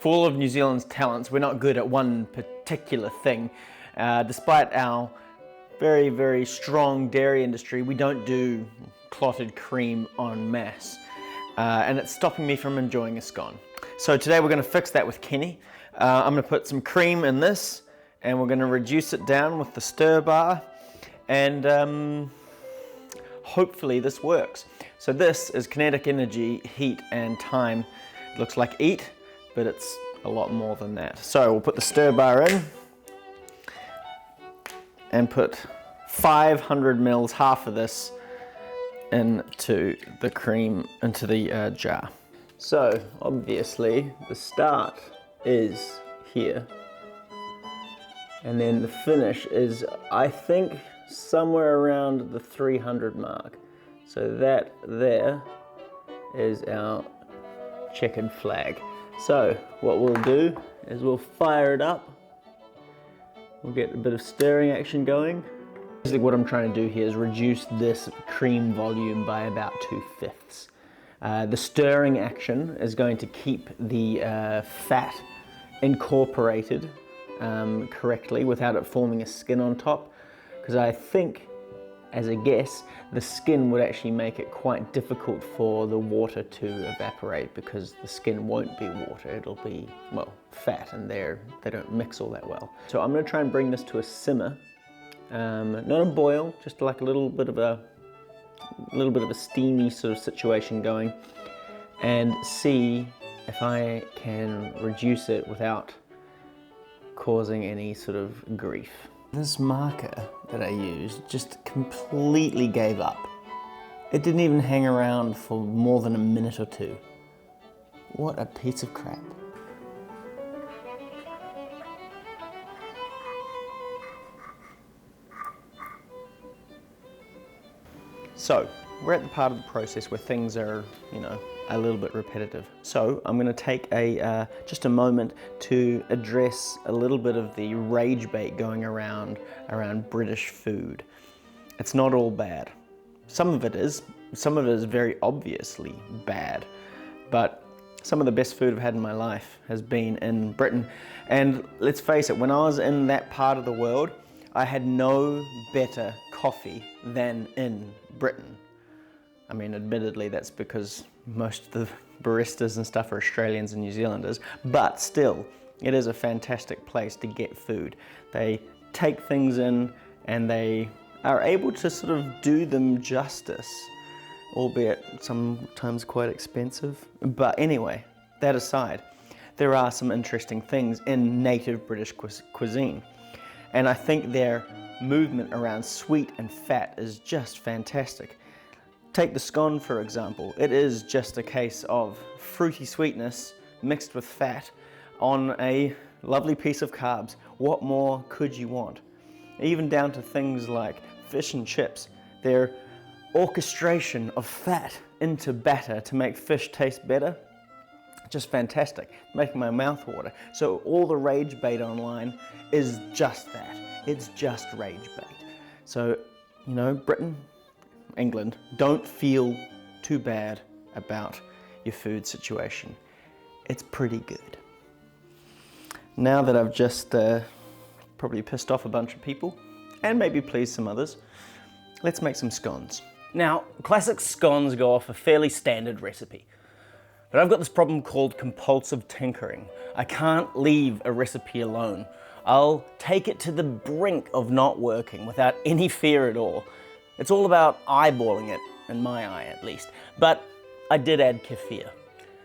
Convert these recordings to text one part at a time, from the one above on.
For all of New Zealand's talents, we're not good at one particular thing. Despite our very, very strong dairy industry, we don't do clotted cream en masse. And it's stopping me from enjoying a scone. So today we're going to fix that with Kenny. I'm going to put some cream in this, and we're going to reduce it down with the stir bar, and hopefully this works. So this is kinetic energy, heat, and time. It looks like eat, but it's a lot more than that. So we'll put the stir bar in and put 500 mils, half of this, into the cream, into the jar. So obviously the start is here, and then the finish is, I think, somewhere around the 300 mark. So that there is our checkered flag. So what we'll do is we'll fire it up. We'll get a bit of stirring action going. Basically what I'm trying to do here is reduce this cream volume by about 2/5. The stirring action is going to keep the fat incorporated correctly without it forming a skin on top, because I think, as a guess, the skin would actually make it quite difficult for the water to evaporate, because the skin won't be water, it'll be, well, fat, and they don't mix all that well. So I'm going to try and bring this to a simmer, not a boil, just like a little bit of a steamy sort of situation going, and see if I can reduce it without causing any sort of grief. This marker that I used just completely gave up. It didn't even hang around for more than a minute or two. What a piece of crap. So, we're at the part of the process where things are, a little bit repetitive. So I'm going to take just a moment to address a little bit of the rage bait going around British food. It's not all bad. Some of it is very obviously bad, but some of the best food I've had in my life has been in Britain. And let's face it, when I was in that part of the world, I had no better coffee than in Britain. I mean, admittedly, that's because most of the baristas and stuff are Australians and New Zealanders, but still, it is a fantastic place to get food. They take things in and they are able to sort of do them justice, albeit sometimes quite expensive. But anyway, that aside, there are some interesting things in native British cuisine. And I think their movement around sweet and fat is just fantastic. Take the scone, for example. It is just a case of fruity sweetness mixed with fat on a lovely piece of carbs. What more could you want? Even down to things like fish and chips. Their orchestration of fat into batter to make fish taste better, just fantastic, making my mouth water. So all the rage bait online is just that. It's just rage bait. So, Britain, England, don't feel too bad about your food situation. It's pretty good. Now that I've just probably pissed off a bunch of people, and maybe pleased some others, let's make some scones. Now, classic scones go off a fairly standard recipe, but I've got this problem called compulsive tinkering. I can't leave a recipe alone. I'll take it to the brink of not working without any fear at all. It's all about eyeballing it, in my eye at least. But I did add kefir.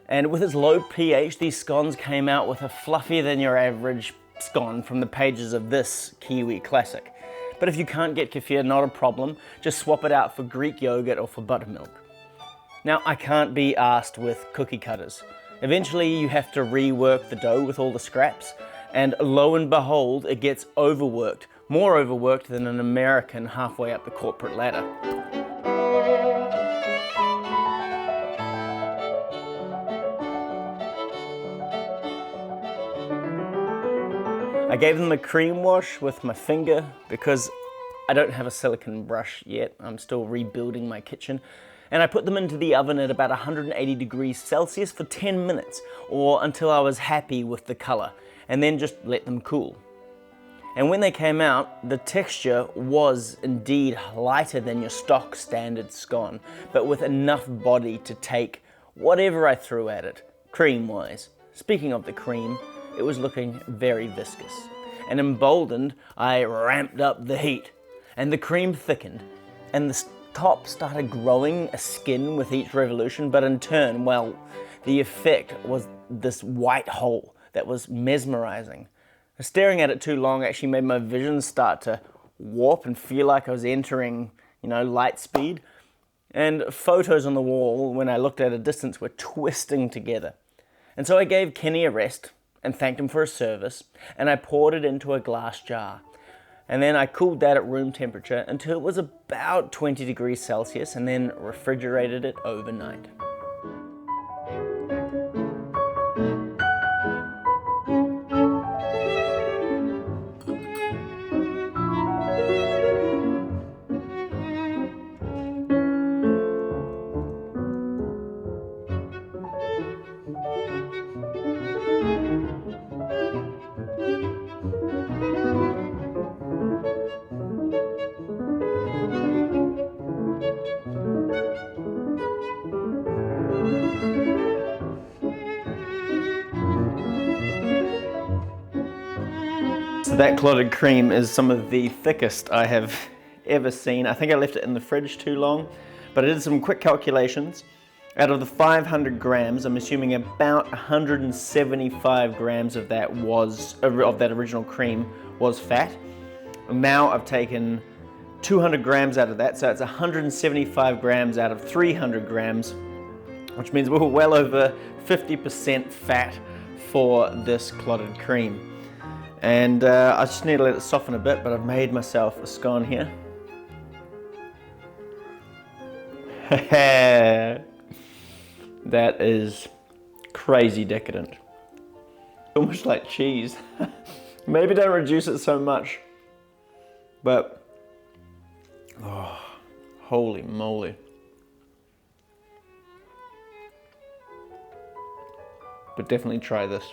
And with its low pH, these scones came out with a fluffier than your average scone from the pages of this Kiwi classic. But if you can't get kefir, not a problem. Just swap it out for Greek yogurt or for buttermilk. Now, I can't be arsed with cookie cutters. Eventually, you have to rework the dough with all the scraps. And lo and behold, it gets overworked. More overworked than an American halfway up the corporate ladder. I gave them a cream wash with my finger because I don't have a silicone brush yet. I'm still rebuilding my kitchen. And I put them into the oven at about 180 degrees Celsius for 10 minutes, or until I was happy with the color, and then just let them cool. And when they came out, the texture was indeed lighter than your stock standard scone, but with enough body to take whatever I threw at it, cream-wise. Speaking of the cream, it was looking very viscous. And emboldened, I ramped up the heat, and the cream thickened, and the top started growing a skin with each revolution, but in turn, well, the effect was this white hole that was mesmerizing. Staring at it too long actually made my vision start to warp and feel like I was entering, light speed. And photos on the wall, when I looked at a distance, were twisting together. And so I gave Kenny a rest and thanked him for his service, and I poured it into a glass jar. And then I cooled that at room temperature until it was about 20 degrees Celsius, and then refrigerated it overnight. So that clotted cream is some of the thickest I have ever seen. I think I left it in the fridge too long, but I did some quick calculations. Out of the 500 grams, I'm assuming about 175 grams of that original cream was fat. Now I've taken 200 grams out of that, so it's 175 grams out of 300 grams, which means we're well over 50% fat for this clotted cream. And I just need to let it soften a bit, but I've made myself a scone here. That is crazy decadent. Almost like cheese. Maybe don't reduce it so much. But, oh, holy moly. But definitely try this.